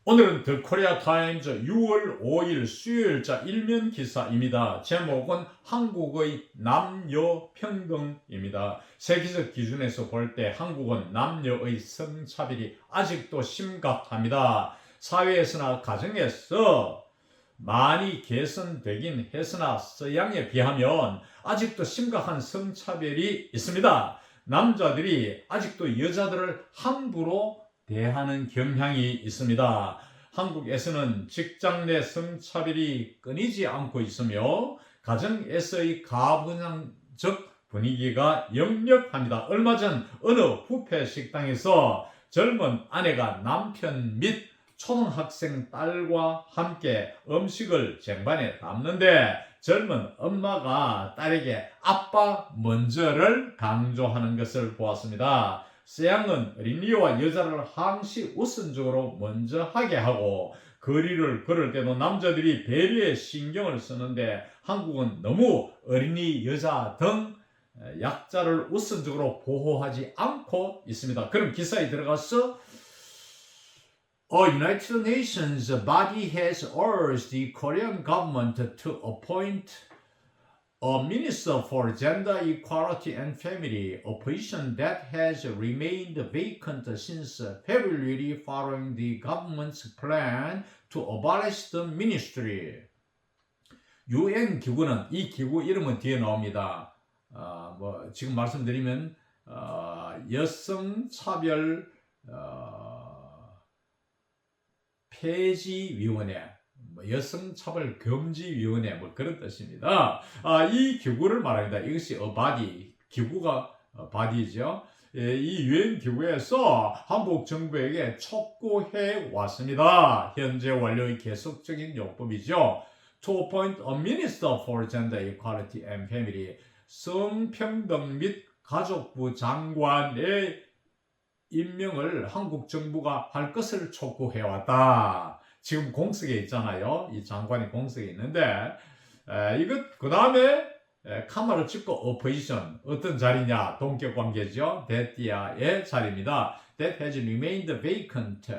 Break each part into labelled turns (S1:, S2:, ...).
S1: 오늘은 더 코리아 타임즈 6월 5일 수요일자 일면 기사입니다. 제목은 한국의 남녀 평등입니다. 세계적 기준에서 볼 때 한국은 남녀의 성차별이 아직도 심각합니다. 사회에서나 가정에서 많이 개선되긴 했으나 서양에 비하면 아직도 심각한 성차별이 있습니다. 남자들이 아직도 여자들을 함부로 대하는 경향이 있습니다. 한국에서는 직장 내 성차별이 끊이지 않고 있으며 가정에서의 가부장적 분위기가 역력합니다. 얼마 전 어느 뷔페 식당에서 젊은 아내가 남편 및 초등학생 딸과 함께 음식을 쟁반에 담는데 젊은 엄마가 딸에게 아빠 먼저를 강조하는 것을 보았습니다. 서양은 어린이와 여자를 항시 우선적으로 먼저 하게 하고 거리를 걸을 때도 남자들이 배려에 신경을 쓰는데 한국은 너무 어린이, 여자 등 약자를 우선적으로 보호하지 않고 있습니다. 그럼 기사에 들어가서 United Nations body has urged the Korean government to appoint a Minister for Gender Equality and Family, a position that has remained vacant since February following the government's plan to abolish the ministry. UN 기구는 이 기구 이름은 뒤에 나옵니다. 지금 말씀드리면 여성차별 폐지위원회, 여성차별금지위원회 그런 뜻입니다. 이 기구를 말합니다. 이것이 body, 기구가 body죠. 이 유엔 기구에서 한국 정부에게 촉구해 왔습니다. 현재 완료의 계속적인 요법이죠. To appoint a minister for gender equality and family, 성평등 및 가족부 장관의 임명을 한국 정부가 할 것을 촉구해왔다. 지금 공석에 있잖아요. 이 장관이 공석에 있는데 이것 그 다음에 카마를 찍고 opposition 어떤 자리냐? 동격 관계죠. that의 자리입니다. That has remained vacant.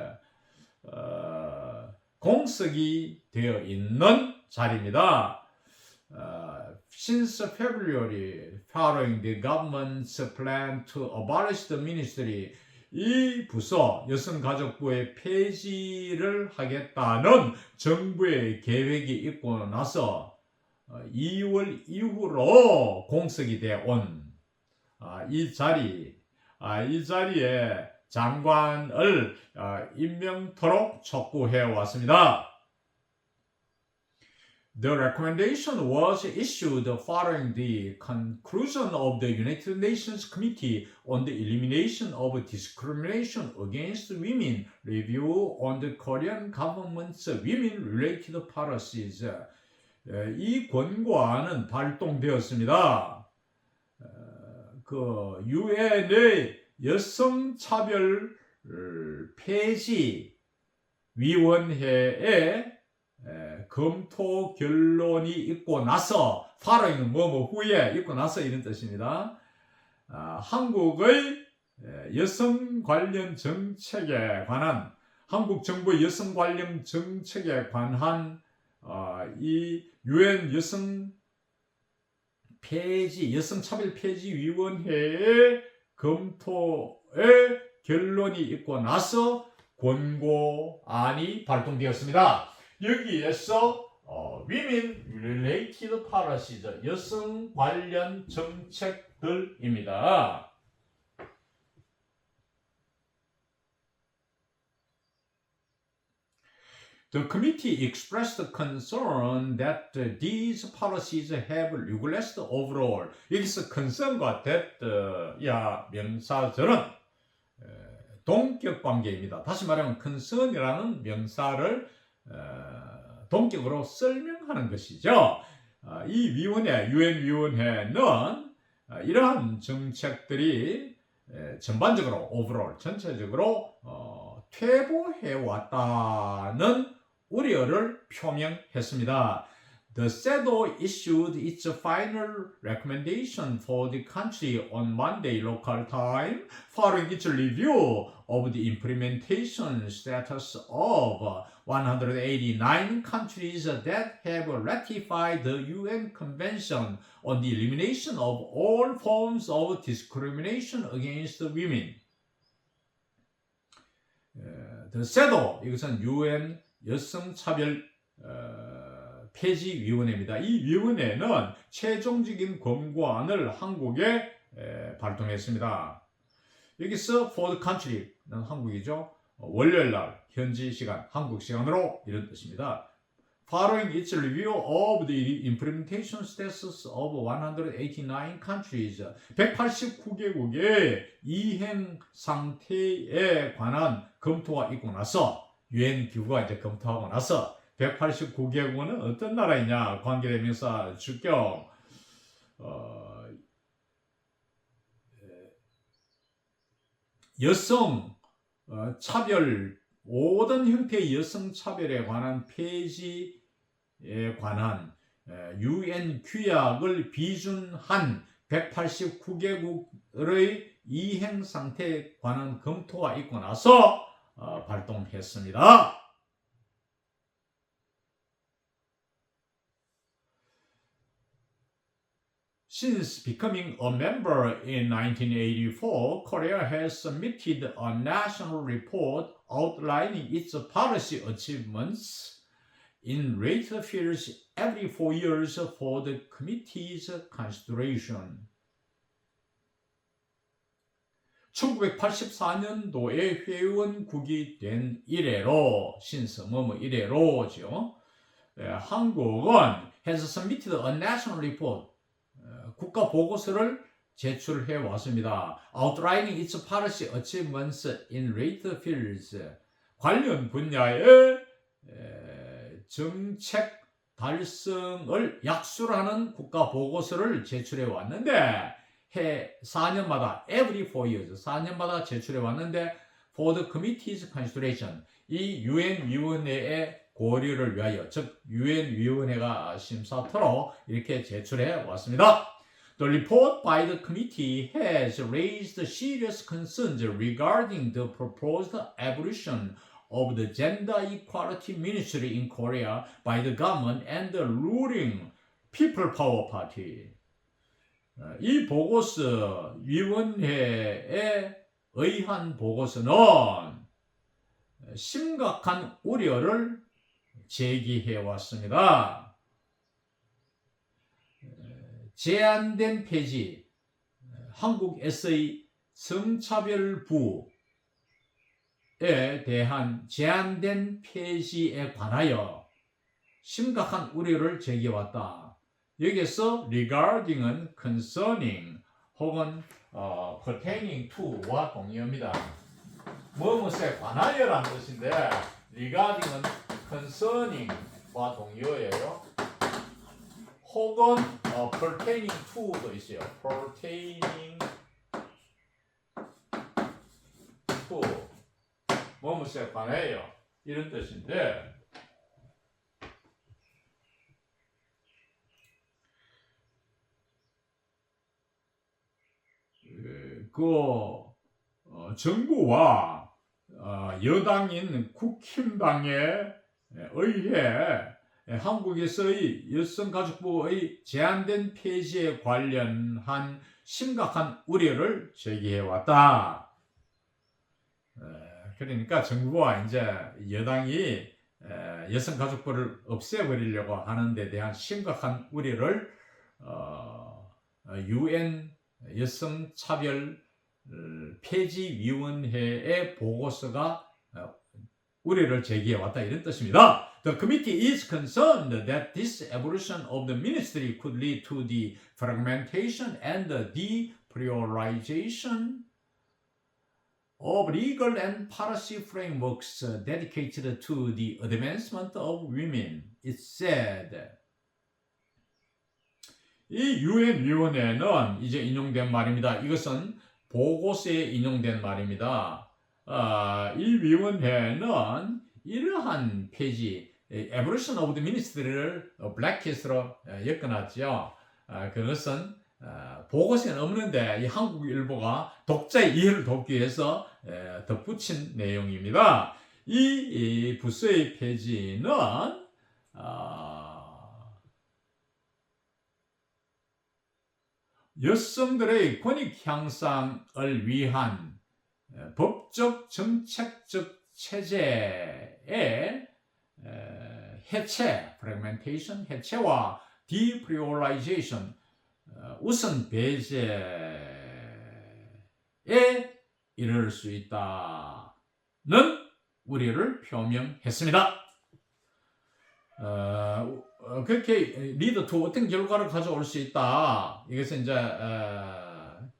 S1: 공석이 되어 있는 자리입니다. Since February, following the government's plan to abolish the ministry, 이 부서 여성가족부의 폐지를 하겠다는 정부의 계획이 있고 나서 2월 이후로 공석이 되어 온 이 자리에 장관을 임명토록 촉구해 왔습니다. The recommendation was issued following the conclusion of the United Nations Committee on the Elimination of Discrimination Against Women review on the Korean government's women-related policies. 이 권고안은 발동되었습니다. 그 유엔의 여성차별 폐지 위원회에 검토 결론이 있고 나서 following 후에 있고 나서 이런 뜻입니다. 한국의 여성 관련 정책에 관한 한국 정부의 여성 관련 정책에 관한 이 유엔 여성차별 폐지 위원회의 검토의 결론이 있고 나서 권고안이 발동되었습니다. 여기에서 Women Related Policies, 여성 관련 정책들입니다. The committee expressed concern that these policies have regressed overall. 여기서 concern과 that 명사절은 동격 관계입니다. 다시 말하면 concern이라는 명사를 동격으로 설명하는 것이죠. 이 위원회, 유엔 위원회는 이러한 정책들이 전반적으로 overall, 전체적으로 퇴보해 왔다는 우려를 표명했습니다. The CEDAW issued its final recommendation for the country on Monday local time, following its review of the implementation status of 189 countries that have ratified the UN Convention on the Elimination of All Forms of Discrimination Against Women. The CEDAW, 이것은 UN 여성차별 폐지위원회입니다. 이 위원회는 최종적인 권고안을 한국에 발동했습니다. 여기서 for the country는 한국이죠. 월요일날 현지 시간, 한국 시간으로 이런 뜻입니다. Following its review of the implementation status of 189 countries, 189개국의 이행 상태에 관한 검토가 있고 나서 UN 기구가 이제 검토하고 나서 189개국은 어떤 나라이냐? 관계대명사 주격 여성 차별 모든 형태의 여성 차별에 관한 폐지에 관한 UN 규약을 비준한 189개국의 이행 상태에 관한 검토가 있고 나서 발동했습니다. Since becoming a member in 1984, Korea has submitted a national report outlining its policy achievements in related fields every 4 years for the committee's consideration. 1984년도에 회원국이 된 이래로, since 이래로죠. 한국은 has submitted a national report, 국가 보고서를 제출해 왔습니다. Outlining its policy achievements in related fields, 관련 분야의 정책 달성을 약술하는 국가 보고서를 제출해 왔는데 해 4년마다 every 4 years 4년마다 제출해 왔는데 for the committee's consideration, 이 UN 위원회의 고려를 위하여, 즉 UN 위원회가 심사토록 이렇게 제출해 왔습니다. The report by the committee has raised serious concerns regarding the proposed abolition of the Gender Equality Ministry in Korea by the government and the ruling People Power Party. 이 보고서, 위원회에 의한 보고서는 심각한 우려를 제기해 왔습니다. 제한된 폐지, 한국에서의 성차별부에 대한 제한된 폐지에 관하여 심각한 우려를 제기해왔다. 여기서 regarding은 concerning 혹은 pertaining to와 동의어입니다. 무엇에 관하여라는 뜻인데 regarding은 concerning과 동의어예요. 혹은 pertaining to도 있어요. pertaining to 무엇에 관해요. 이런 뜻인데 정부와 여당인 국힘당에 의해 한국에서의 여성가족부의 제한된 폐지에 관련한 심각한 우려를 제기해왔다. 그러니까 정부와 이제 여당이 여성가족부를 없애버리려고 하는 데 대한 심각한 우려를 UN 여성차별 폐지위원회의 보고서가 우려를 제기해왔다, 이런 뜻입니다. The committee is concerned that this abolition of the ministry could lead to the fragmentation and the deprioritization of legal and policy frameworks dedicated to the advancement of women, it said. 이 UN 위원회는 이제 인용된 말입니다. 이것은 보고서에 인용된 말입니다. 이 위원회는 이러한 폐지, evolution of the ministry를 블랙리스트로 엮어놨죠. 그것은 보고서는 없는데 이 한국일보가 독자의 이해를 돕기 위해서 덧붙인 내용입니다. 이 부서의 폐지는 여성들의 권익 향상을 위한 법적 정책적 체제의 해체, fragmentation, 해체와 deprioritization, 우선 배제에 이를 수 있다는 우려를 표명했습니다. 그렇게 리더 투 어떤 결과를 가져올 수 있다. 이것은 이제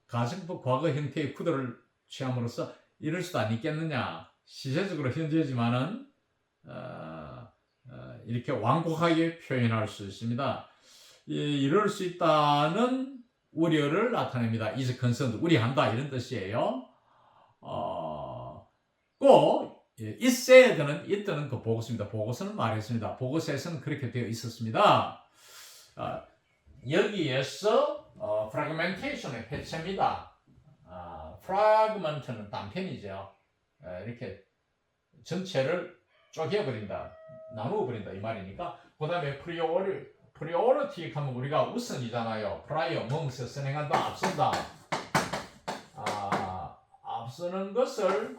S1: 가정법 과거 형태의 구도를 취함으로써 이럴 수도 안 있겠느냐. 시세적으로 현재지만은 이렇게 완곡하게 표현할 수 있습니다. 이럴 수 있다는 우려를 나타냅니다. is concerned, 우려한다 이런 뜻이에요. 꼭 it said는 it는 그 보고서입니다. 보고서는 말했습니다. 보고서에서는 그렇게 되어 있었습니다. 여기에서 fragmentation의 해체입니다. fragment는 단편이죠. 이렇게 전체를 쪼개버린다, 나누어버린다 이 말이니까. 그 다음에 priority 하면 우리가 우선이잖아요. prior, 뭐뭐서 선행한다, 앞선다. 앞서는 것을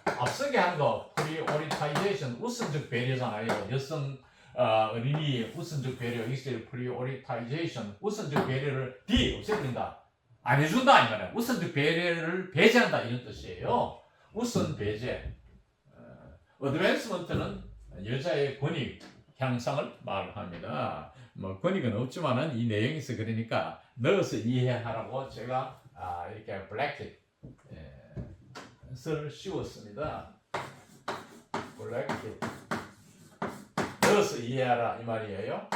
S1: 앞서게 하는 거, prioritization, 우선적 배려잖아요. 여성 어린이 우선적 배려, 이것을 prioritization, 우선적 배려를 없애버린다, 안 해준다 이 말이에요. 우선적 배려를 배제한다 이런 뜻이에요. 우선 배제. 어드밴스먼트는 여자의 권익 향상을 말합니다. 뭐 권익은 없지만은 이 내용에서 그러니까 넣어서 이해하라고 제가 이렇게 블랙릿을 씌웠습니다. 블랙릿 넣어서 이해하라 이 말이에요.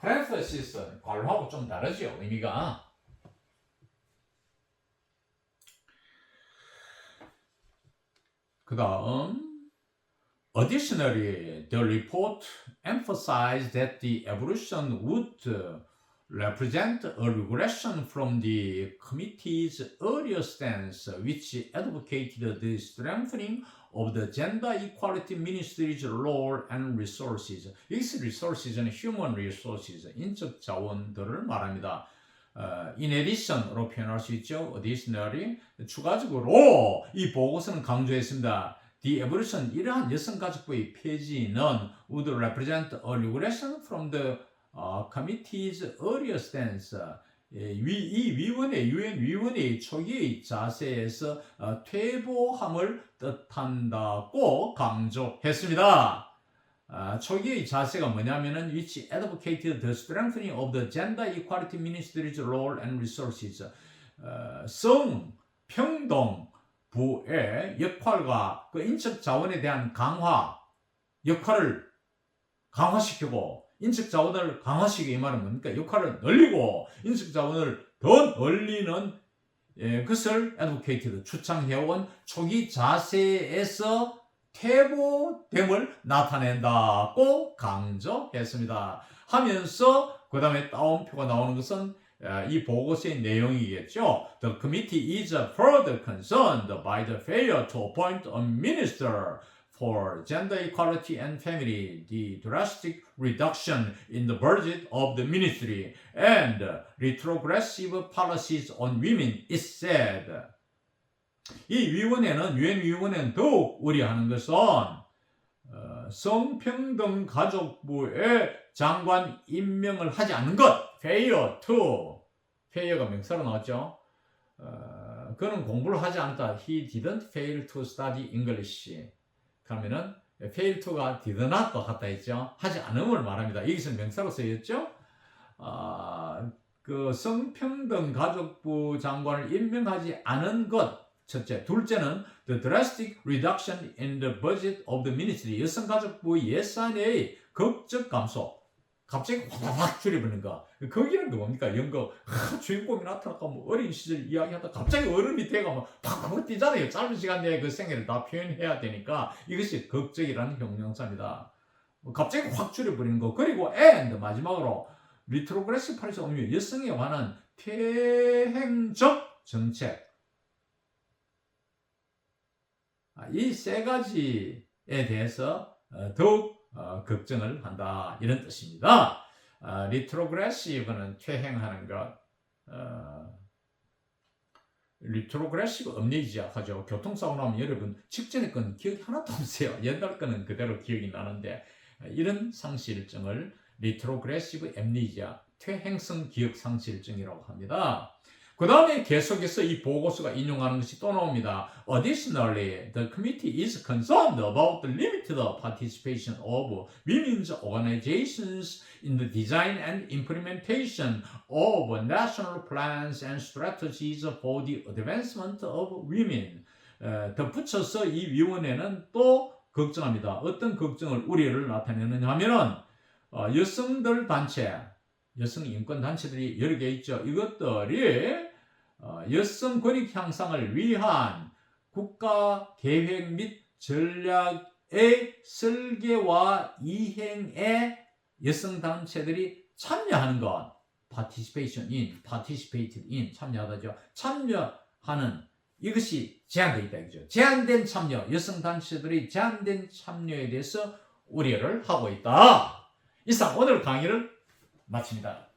S1: parenthesis 괄호하고 좀 다르죠, 의미가. 그 다음 Additionally, the report emphasized that the evolution would represent a regression from the committee's earlier stance, which advocated the strengthening of the gender equality ministry's role and resources. 여기서 resources는 human resources, 인적 자원들을 말합니다. In addition으로 표현할 수 있죠. Additionally, 추가적으로 이 보고서는 강조했습니다. The evolution, 이러한 여성가족부의 폐지는 would represent a regression from the committee's earlier stance. 이 위원회, 유엔 위원회의 초기의 자세에서 퇴보함을 뜻한다고 강조했습니다. 초기의 자세가 뭐냐면은 which advocated the strengthening of the gender equality ministry's role and resources. 성평등 부의 역할과 그 인적 자원에 대한 역할을 강화시키고, 인적 자원을 강화시키기 이 말은 뭡니까? 역할을 늘리고 인적 자원을 더 늘리는 그것을 advocated, 추창해온 초기 자세에서 퇴보됨을 나타낸다고 강조했습니다. 하면서 그 다음에 따옴표가 나오는 것은 이 보고서의 내용이겠죠. The committee is further concerned by the failure to appoint a minister for gender equality and family, the drastic reduction in the budget of the ministry, and retrogressive policies on women, it said. 이 위원회는, 유엔 위원회는 더욱 우려하는 것은 성평등 가족부의 장관 임명을 하지 않는 것, failure to, failure가 명사로 나왔죠. 그는 공부를 하지 않았다. He didn't fail to study English. 그러면은 fail to가 did not과 같다 했죠. 하지 않음을 말합니다. 여기서는 명사로 쓰였죠. 그 성평등 가족부 장관을 임명하지 않은 것, 첫째. 둘째는 the drastic reduction in the budget of the ministry. 여성가족부 예산의 극적 감소. 갑자기 확 줄여버리는 거. 거기는 뭡니까? 연극 주인공이 나타나고 뭐 어린 시절 이야기하다 갑자기 어른이 돼가면 팍팍 뛰잖아요. 짧은 시간 내에 그 생애를 다 표현해야 되니까 이것이 극적이라는 형용사입니다. 갑자기 확 줄여버리는 거. 그리고 and 마지막으로 리트로그레시브 파리스 의미 여성에 관한 퇴행적 정책. 이 세 가지에 대해서 더욱 걱정을 한다 이런 뜻입니다. 리트로그레시브는 퇴행하는 것, 리트로그레시브 엄네지아 하죠. 교통사고 나면 여러분 직전의 건 기억이 하나도 없어요. 옛날 거는 그대로 기억이 나는데 이런 상실증을 리트로그레시브 엠네지아, 퇴행성 기억 상실증이라고 합니다. 그 다음에 계속해서 이 보고서가 인용하는 것이 또 나옵니다. Additionally, the committee is concerned about the limited participation of women's organizations in the design and implementation of national plans and strategies for the advancement of women. 덧붙여서 이 위원회는 또 걱정합니다. 어떤 걱정을 우려를 나타내느냐 하면은 여성들 단체, 여성 인권 단체들이 여러 개 있죠. 이것들이 여성 권익 향상을 위한 국가 계획 및 전략의 설계와 이행에 여성 단체들이 참여하는 것, participated in 참여하다죠. 참여하는 이것이 제한되어 있다 이거죠. 제한된 참여, 여성 단체들이 제한된 참여에 대해서 우려를 하고 있다. 이상 오늘 강의를 마칩니다.